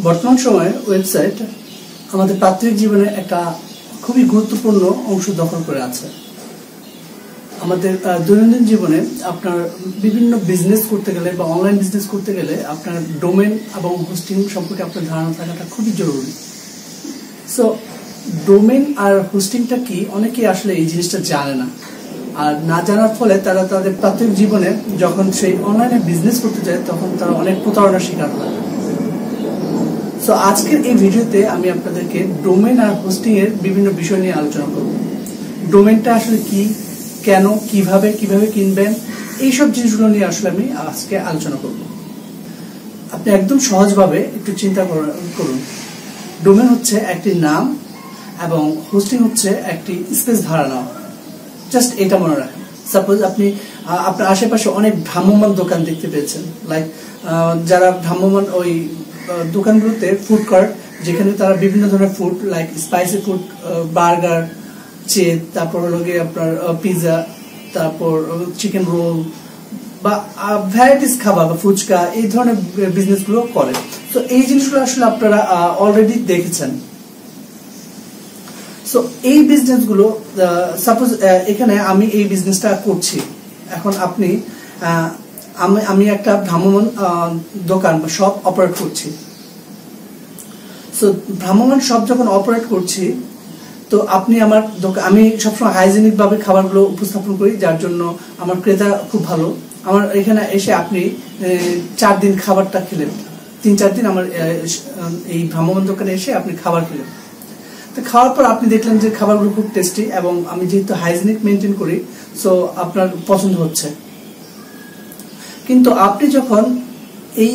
বর্তমান সময়ে ওয়েবসাইট আমাদের প্রাত্যহিক জীবনে একটা খুবই গুরুত্বপূর্ণ অংশ দখল করে আছে। আমাদের দৈনন্দিন জীবনে আপনার বিভিন্ন বিজনেস করতে গেলে বা অনলাইন বিজনেস করতে গেলে আপনার ডোমেন এবং হোস্টিং সম্পর্কে আপনার ধারণা থাকাটা খুবই জরুরি। সো ডোমেন আর হোস্টিংটা কি, অনেকেই আসলে এই জিনিসটা জানে না, আর না জানার ফলে তারা তাদের প্রাত্যহিক জীবনে যখন সেই অনলাইনে বিজনেস করতে যায় তখন তারা অনেক প্রতারণার শিকার হয়। সো আজকের এই ভিডিওতে আমি আপনাদেরকে ডোমেন আর হোস্টিং এর বিভিন্ন বিষয় নিয়ে আলোচনা করব। ডোমেনটা আসলে কি, কেন, কিভাবে কিনবেন, এইসব জিনিসগুলো নিয়ে আসলে আমি আজকে আলোচনা করব। আপনি একদম সহজভাবে একটু চিন্তা করুন। ডোমেন হচ্ছে একটি নাম এবং হোস্টিং হচ্ছে একটি স্পেস ভাড়া নেওয়া। জাস্ট এটা মনে রাখেন। সাপোজ আপনি আপনার আশেপাশে অনেক ভ্রাম্যমান দোকান দেখতে পেয়েছেন, লাইক যারা ভ্রাম্যমান ওই দোকানগুলোতে ফুড কার্ট, যেখানে তারা বিভিন্ন ধরনের food like spicy food, burger, চেট, তারপর হলো গিয়ে আপনার পিৎজা, তারপর চিকেন রোল বা ভ্যারাইটিস খাবার বা ফুচকা, এই ধরনের বিজনেস গুলো করে। তো এই জিনিসগুলো আসলে আপনারা অলরেডি দেখেছেন। সো এই বিজনেস গুলো, সাপোজ এখানে আমি এই বিজনেসটা করছি, এখন আপনি আমি একটা ভ্রাম্যমান দোকান বা শপ অপারেট করছি। সো ভ্রাম্যমান শপ যখন অপারেট করছি, তো আপনি আমার আমি সবসময় হাইজেনিক ভাবে খাবারগুলো উপস্থাপন করি, যার জন্য আমার ক্রেতা খুব ভালো। আমার এখানে এসে আপনি 4 দিন খাবারটা খেলেন, 3-4 দিন আমার এই ভ্রাম্যমান দোকানে এসে আপনি খাবার খেলেন। তো খাওয়ার পর আপনি দেখলেন যে খাবারগুলো খুব টেস্টি এবং আমি যেহেতু হাইজেনিক মেনটেন করি, সো আপনার পছন্দ হচ্ছে। কিন্তু আপনি যখন এই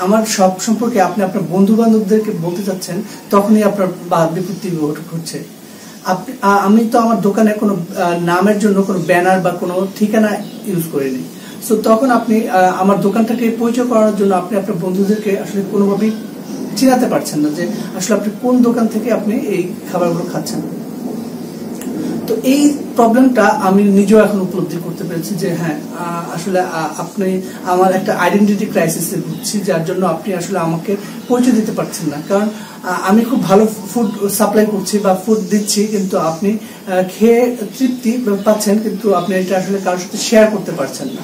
আমার সব সম্পর্কে আপনি আপনার বন্ধু বান্ধবদেরকে বলতে চাচ্ছেন, তখনই আপনার বিপত্তি ঘটছে। আমি তো আমার দোকানে কোনো নামের জন্য কোনো ব্যানার বা কোনো ঠিকানা ইউজ করিনি। সো তখন আপনি আমার দোকানটাকে পরিচয় করানোর জন্য আপনি আপনার বন্ধুদেরকে আসলে কোনোভাবেই চিনাতে পারছেন না যে আসলে আপনি কোন দোকান থেকে আপনি এই খাবারগুলো খাচ্ছেন। তো এই প্রবলেমটা আমি নিজেও এখন উপলব্ধি করতে পেরেছি যে হ্যাঁ, আসলে আপনি আমার একটা আইডেন্টিটি ক্রাইসিসে ভুগছি, যার জন্য আপনি আসলে আমাকে পরিচয় দিতে পারছেন না। কারণ আমি খুব ভালো ফুড সাপ্লাই করছি বা ফুড দিচ্ছি, কিন্তু আপনি খেয়ে তৃপ্তি পাচ্ছেন, কিন্তু আপনি এটা আসলে কারোর সাথে শেয়ার করতে পারছেন না।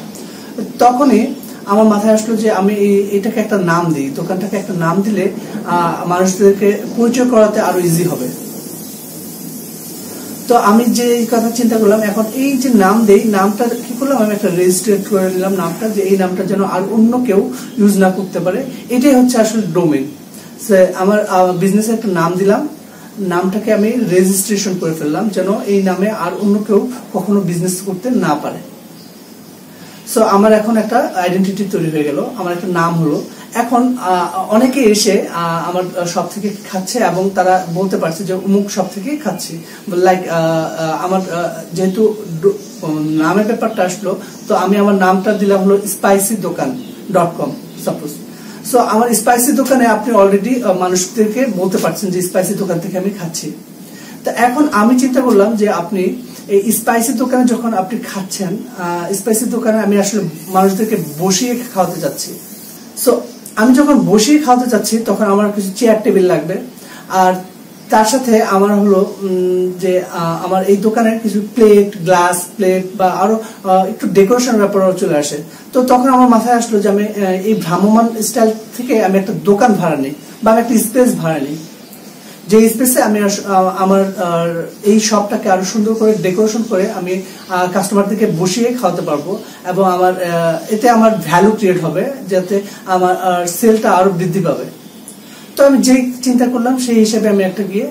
তখনই আমার মাথায় আসলো যে আমি এটাকে একটা নাম দিই, দোকানটাকে একটা নাম দিলে মানুষদেরকে পরিচয় করাতে আরো ইজি হবে। তো আমি যে কথা চিন্তা করলাম, এখন এই যে নাম দেই, নামটা কি করলাম, আমি একটা রেজিস্ট্রেট করে নিলাম নামটা, যে এই নামটা যেন আর অন্য কেউ ইউজ না করতে পারে। এটাই হচ্ছে আসলে ডোমেন। আমার বিজনেসে একটা নাম দিলাম, নামটাকে আমি রেজিস্ট্রেশন করে ফেললাম যেন এই নামে আর অন্য কেউ কখনো বিজনেস করতে না পারে। সো আমার এখন একটা আইডেন্টিটি তৈরি হয়ে গেল, আমার একটা নাম হলো। এখন অনেকে এসে আমার শপ থেকে খাচ্ছে এবং তারা বলতে পারছে যে অমুক শপ থেকে খাচ্ছি। লাইক আমার যেহেতু নামের ব্যাপারটা আসলো, তো আমি আমার নামটা দিলাম হলো spicy-dokan.com সাপোজ। সো আমার স্পাইসি দোকানে আপনি অলরেডি মানুষদেরকে বলতে পারছেন যে স্পাইসি দোকান থেকে আমি খাচ্ছি। তো এখন আমি চিন্তা করলাম যে আপনি এই স্পাইসি দোকানে যখন আপনি খাচ্ছেন, স্পাইসি দোকানে আমি আসলে মানুষদেরকে বসিয়ে খাওয়াতে যাচ্ছি। সো আমি যখন বসিয়ে খাওয়াতে যাচ্ছি, তখন আমার কিছু চেয়ার টেবিল লাগবে, আর তার সাথে আমার হলো যে আমার এই দোকানের কিছু প্লেট, গ্লাস প্লেট বা আরো একটু ডেকোরেশন ব্যাপারও চলে আসে। তো তখন আমার মাথায় আসলো যে আমি এই ভ্রাম্যমান স্টাইল থেকে আমি একটা দোকান ভাড়া নিই বা আমি একটা স্পেস ভাড়া নিই, যে স্পেসে আমি আমার এই শপটাকে আরো সুন্দর করে ডেকোরেশন করে আমি কাস্টমারদেরকে বসিয়ে খাওয়াতে পারবো, এবং আমার এতে আমার ভ্যালু ক্রিয়েট হবে, যাতে আমার সেলটা আরো বৃদ্ধি পাবে। তো আমি যেই চিন্তা করলাম সেই হিসেবে আমি একটা গিয়ে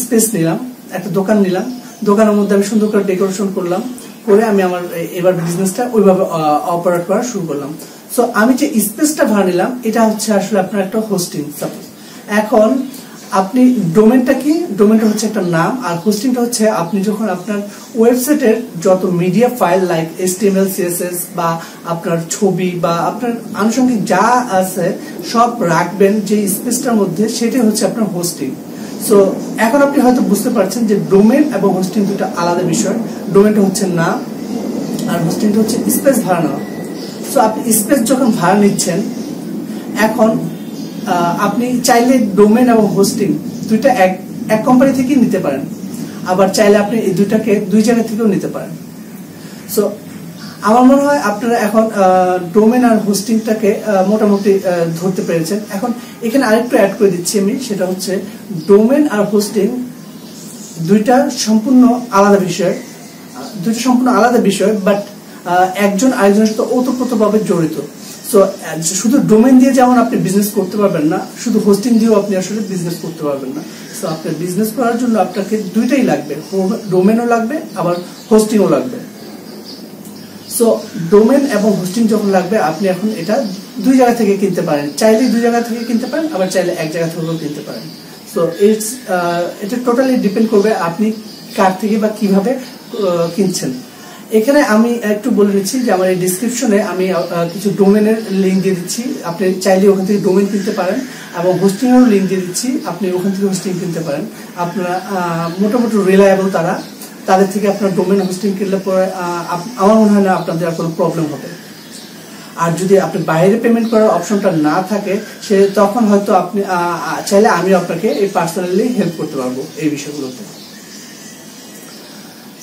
স্পেস নিলাম, একটা দোকান নিলাম, দোকানের মধ্যে আমি সুন্দর করে ডেকোরেশন করলাম, করে আমি আমার এবার বিজনেসটা ওইভাবে অপারেট করা শুরু করলাম। সো আমি যে স্পেসটা ভাড়া নিলাম, এটা হচ্ছে আসলে আপনার একটা হোস্টিং সাপোজ। এখন আপনি ডোমেনটা কি, ডোমেনটা হচ্ছে একটা নাম, আর হোস্টিংটা হচ্ছে আপনি যখন আপনার ওয়েবসাইটের যত media file like HTML CSS বা আপনার ছবি বা আপনার আনুষঙ্গিক যা আছে সব রাখবেন যে স্পেসটার মধ্যে, সেটাই হচ্ছে আপনার হোস্টিং। সো এখন আপনি হয়তো বুঝতে পারছেন যে ডোমেন এবং হোস্টিং দুটো আলাদা বিষয়। ডোমেনটা হচ্ছে নাম আর হোস্টিংটা হচ্ছে স্পেস ভাড়া নেওয়া। সো আপনি স্পেস যখন ভাড়া নিচ্ছেন, এখন আপনি চাইলে ডোমেন এবং হোস্টিং দুইটা এক কোম্পানি থেকে নিতে পারেন, আবার চাইলে আপনি এই দুইটাকে দুই জায়গা থেকেও নিতে পারেন। সো আমার মনে হয় আপনারা এখন ডোমেন আর হোস্টিংটাকে মোটামুটি ধরতে পেরেছেন। এখন এখানে আরেকটু অ্যাড করে দিচ্ছি আমি, সেটা হচ্ছে ডোমেন আর হোস্টিং দুইটা সম্পূর্ণ আলাদা বিষয়, বাট একজন আরেকজনের সাথে ওতপ্রোতভাবে জড়িত। সো শুধু ডোমেন দিয়ে যেমন আপনি বিজনেস করতে পারবেন না, শুধু হোস্টিং দিয়েও আপনি আসলে বিজনেস করতে পারবেন না। সো আপনার বিজনেস করার জন্য আপনাকে দুইটাই লাগবে, ডোমেনও লাগবে আবার হোস্টিংও লাগবে। সো ডোমেন এবং হোস্টিং যখন লাগবে আপনি এখন এটা দুই জায়গা থেকে কিনতে পারেন, চাইলে দুই জায়গা থেকে কিনতে পারেন, আবার চাইলে এক জায়গা থেকেও কিনতে পারেন। সো এটা টোটালি ডিপেন্ড করবে আপনি কার থেকে বা কিভাবে কিনছেন। এখানে আমি একটু বলে দিচ্ছি যে আমার এই ডিসক্রিপশনে আমি কিছু ডোমেনের লিঙ্ক দিয়ে দিচ্ছি, আপনি চাইলে ওখান থেকে ডোমেন কিনতে পারেন, এবং হোস্টিং এর লিঙ্ক দিয়ে দিচ্ছি, আপনি ওখান থেকে হোস্টিং কিনতে পারেন। আপনারা মোটামুটি রিলায়েবল তাদের থেকে আপনার ডোমেন হোস্টিং কিনলে পরে আমার মনে হয় না আপনাদের আর কোনো প্রবলেম হবে। আর যদি আপনি বাইরে পেমেন্ট করার অপশনটা না থাকে তখন হয়তো আপনি চাইলে আমি আপনাকে এই পার্সোনালি হেল্প করতে পারবো এই বিষয়গুলোতে।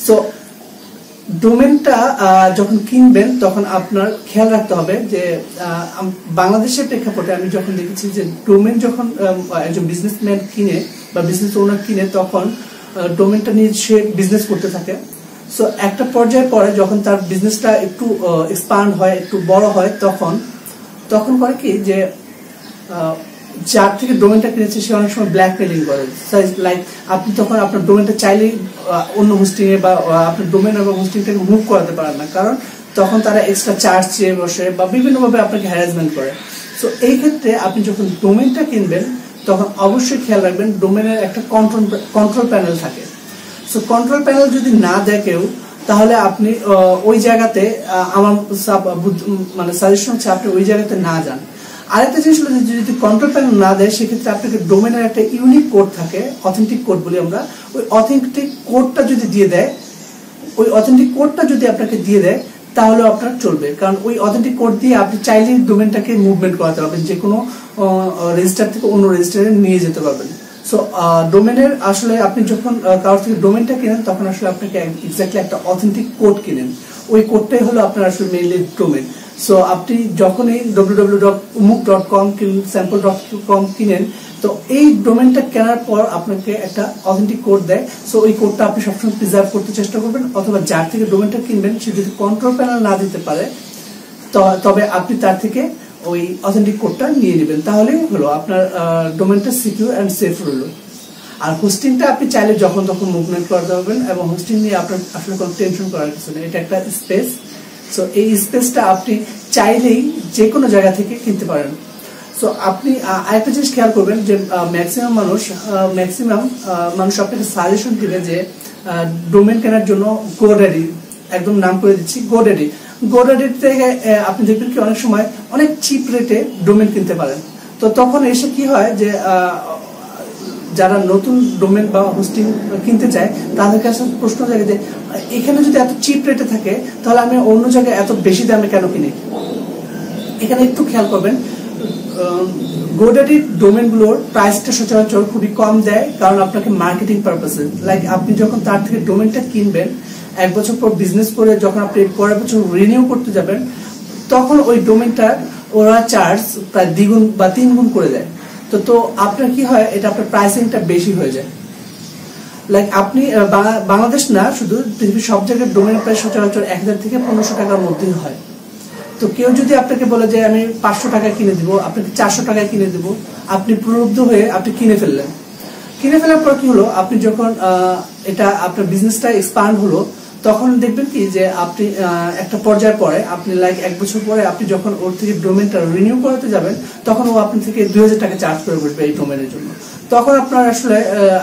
সো ডোমেনটা যখন কিনবেন তখন আপনার খেয়াল রাখতে হবে যে বাংলাদেশের প্রেক্ষাপটে আমি যখন দেখেছি যে ডোমেন যখন একজন বিজনেসম্যান কিনে বা বিজনেস ওনার কিনে তখন ডোমেনটা নিয়ে সে বিজনেস করতে থাকে। সো একটা পর্যায়ে পরে যখন তার বিজনেসটা একটু এক্সপান্ড হয়, একটু বড় হয়, তখন করে কি যে যার থেকে ডোমেনটা কিনেছে সে অনেক সময় ব্ল্যাকমেলিং করে। লাইক আপনি তখন আপনার ডোমেনটা চাইলেই অন্য হোস্টিং এ বা আপনার ডোমেন এবং হোস্টিংটাকে মুভ করাতে পারেন না, কারণ তখন তারা এক্সট্রা চার্জ চেয়ে বসে বা বিভিন্নভাবে আপনাকে হ্যারাসমেন্ট করে। সো এই ক্ষেত্রে আপনি যখন ডোমেনটা কিনবেন তখন অবশ্যই খেয়াল রাখবেন ডোমেনের একটা কন্ট্রোল প্যানেল থাকে। সো কন্ট্রোল প্যানেল যদি না দেয় কেউ, তাহলে আপনি ওই জায়গাতে আমার মানে সাজেশন হচ্ছে আপনি ওই জায়গাতে না যান। আরেকটা জিনিস হলো যদি কন্ট্রোল প্যানেল না দেয় সেক্ষেত্রে আপনাকে ডোমেনের একটা ইউনিক কোড থাকে, অথেন্টিক কোড বলি আমরা, ওই অথেন্টিক কোডটা যদি দিয়ে দেয়, ওই অথেন্টিক কোডটা যদি আপনাকে দিয়ে দেয় তাহলে আপনার চলবে, কারণ ওই অথেন্টিক কোড দিয়ে আপনি চাইলেই ডোমেনটাকে মুভমেন্ট করাতে পারবেন, যে কোনো রেজিস্টার থেকে অন্য রেজিস্টারে নিয়ে যেতে পারবেন। সো ডোমেনের আসলে আপনি যখন কারোর থেকে ডোমেনটা কিনেন তখন আসলে আপনাকে এক্স্যাক্টলি একটা অথেন্টিক কোড কিনেন, ওই কোডটাই হলো আপনার আসলে মেইনলি ডোমেন। সো আপনি যখনই www.umuk.com sample.com কিনেন, তো এই ডোমেনটা কেনার পর আপনাকে একটা অথেন্টিক কোড দেয়। সো ওই কোডটা আপনি সবসময় প্রিজার্ভ করতে চেষ্টা করবেন, অথবা যার থেকে ডোমেনটা কিনবেন সে যদি কন্ট্রোল প্যানেল না দিতে পারে তবে আপনি তার থেকে ওই অথেন্টিক কোডটা নিয়ে নেবেন, তাহলে হলো আপনার ডোমেনটা সিকিউর অ্যান্ড সেফ রইল। আর হোস্টিংটা আপনি চাইলে যখন তখন মুভমেন্ট করতে পারবেন, এবং হোস্টিং নিয়ে আপনার আসলে কোনো টেনশন করার কিছু নেই, এটা একটা স্পেস। সো এই স্পেসটা আপনি চাইলেই যে কোনো জায়গা থেকে কিনতে পারেন। সো আপনি আরেকটা জিনিস খেয়াল করবেন যে ম্যাক্সিমাম মানুষ আপনাকে সাজেশন দিবে যে ডোমেন কেনার জন্য গোড্যাডি, একদম নাম করে দিচ্ছি গোড্যাডি থেকে আপনি দেখবেন কি অনেক সময় অনেক চিপ রেটে ডোমেন কিনতে পারেন। তো তখন এসে কি হয় যে যারা নতুন ডোমেন বা হোস্টিং কিনতে চায় তাদের কাছে প্রশ্ন জাগে যে এখানে যদি এত চিপ রেটে থাকে তাহলে আমি অন্য জায়গায় এত বেশি দামে কেন কিনি। এখানে একটু খেয়াল করবেন, গোড্যাডি ডোমেন গুলোর প্রাইসটা সচরাচর খুবই কম দেয়, কারণ আপনাকে মার্কেটিং পারপাসে, লাইক আপনি যখন তার থেকে ডোমেনটা কিনবেন, এক বছর পর বিজনেস করে যখন আপনি পরের বছর রিনিউ করতে যাবেন, তখন ওই ডোমেনটা ওরা চার্জ প্রায় 2 গুণ বা 3 গুণ করে দেয়। তো আপনার কি হয়, এটা আপনার প্রাইসিংটা বেশি হয়ে যায়। লাইক আপনি বাংলাদেশ না, শুধু পৃথিবীর সব জায়গায় ডোমেন প্রাইস সচরাচর 1000 থেকে 1500 টাকার মধ্যেই হয়। তো কেউ যদি আপনাকে বলে যে আমি 500 টাকায় কিনে দিব, আপনাকে 400 টাকায় কিনে দিব, আপনি প্রলুব্ধ হয়ে আপনি কিনে ফেলার পর কি হলো, আপনি যখন এটা আপনার বিজনেসটা এক্সপান্ড হলো, তখন দেখবেন কি যে আপনি একটা পর্যায়ে পরে আপনি লাইক 1 বছর পরে আপনি যখন ওর থেকে ডোমেনটা রিনিউ করাতে যাবেন, তখন ও আপনি থেকে 2000 টাকা চার্জ করে বসবে এই ডোমেনের জন্য। তখন আপনার আসলে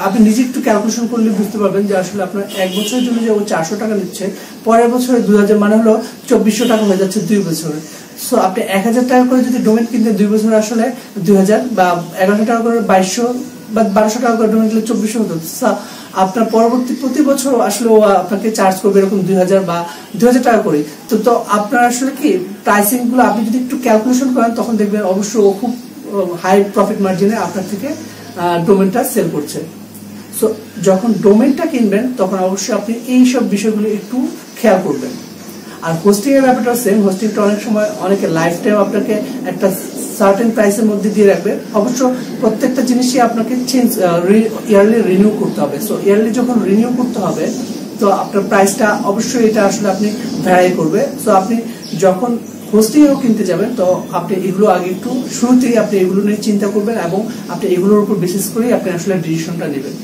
আপনি নিজে একটু ক্যালকুলেশন করলে বুঝতে পারবেন যে আসলে আপনার 1 বছরের জন্য যে ও 400 টাকা নিচ্ছে, পরের বছরে 2000 মানে হলো 2400 টাকা হয়ে যাচ্ছে 2 বছরে। সো আপনি 1000 টাকা করে যদি ডোমেন কিনতে 2 বছরে আসলে 2000 বা 1100 টাকা করে 2200 বা 1200 টাকা করে ডোমেন কিনলে 2400 হতো। আপনার পরবর্তী প্রতি বছর আসলে ও আপনাকে চার্জ করবে এরকম 2000 বা 2000 টাকা করে। তো আপনার আসলে কি প্রাইসিং গুলো আপনি যদি একটু ক্যালকুলেশন করেন তখন দেখবেন অবশ্যই ও খুব হাই প্রফিট মার্জিনে আপনার থেকে ডোমেনটা সেল করছে। সো যখন ডোমেনটা কিনবেন তখন অবশ্যই আপনি এই সব বিষয়গুলো একটু খেয়াল করবেন। আর হোস্টিং এর ব্যাপারটা সেম, হোস্টিংটা অনেক সময় অনেকে লাইফ টাইম আপনাকে একটা সার্টেন প্রাইসের মধ্যে দিয়ে রাখবে। অবশ্য প্রত্যেকটা জিনিসই আপনাকে ইয়ারলি রিনিউ করতে হবে। সো ইয়ারলি যখন রিনিউ করতে হবে তো আপনার প্রাইসটা অবশ্যই এটা আসলে আপনি ভ্যারি করবে। সো আপনি যখন হোস্টিংও কিনতে যাবেন তো আপনি এগুলো আগে একটু শুরুতেই আপনি এগুলো নিয়ে চিন্তা করবেন এবং আপনি এগুলোর উপর বেসিস করেই আপনি আসলে ডিসিশনটা নেবেন।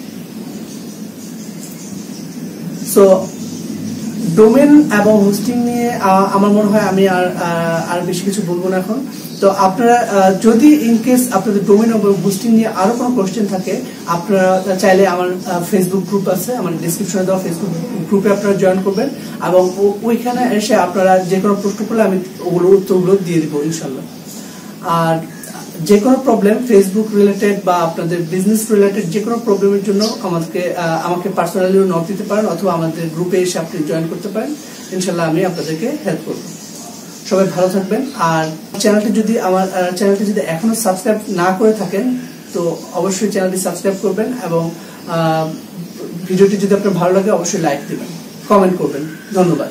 সো ডোমেন এবং হোস্টিং নিয়ে আমার মনে হয় আমি আর বেশি কিছু বলবো না এখন। তো আপনারা যদি ইনকেস আপনাদের ডোমেন এবং হোস্টিং নিয়ে আরো কোনো কোশ্চেন থাকে আপনারা চাইলে আমার ফেসবুক গ্রুপ আছে, আমার ডিসক্রিপশনে দেওয়া ফেসবুক গ্রুপে আপনারা জয়েন করবেন এবং ওইখানে এসে আপনারা যে কোনো প্রশ্ন করলে আমি ওগুলোর উত্তরগুলো দিয়ে দিব ইনশাল্লাহ। আর যে কোনো প্রবলেম ফেসবুক রিলেটেড বা আপনাদের বিজনেস রিলেটেড যে কোনো প্রবলেমের জন্য আমাকে পার্সোনালি নক দিতে পারেন অথবা আমাদের গ্রুপে এসে আপনি জয়েন করতে পারেন। ইনশাল্লাহ আমি আপনাদেরকে হেল্প করব। সবাই ভালো থাকবেন। আর আমার চ্যানেলটি যদি এখনো সাবস্ক্রাইব না করে থাকেন তো অবশ্যই চ্যানেলটি সাবস্ক্রাইব করবেন এবং ভিডিওটি যদি আপনার ভালো লাগে অবশ্যই লাইক দিবেন, কমেন্ট করবেন। ধন্যবাদ।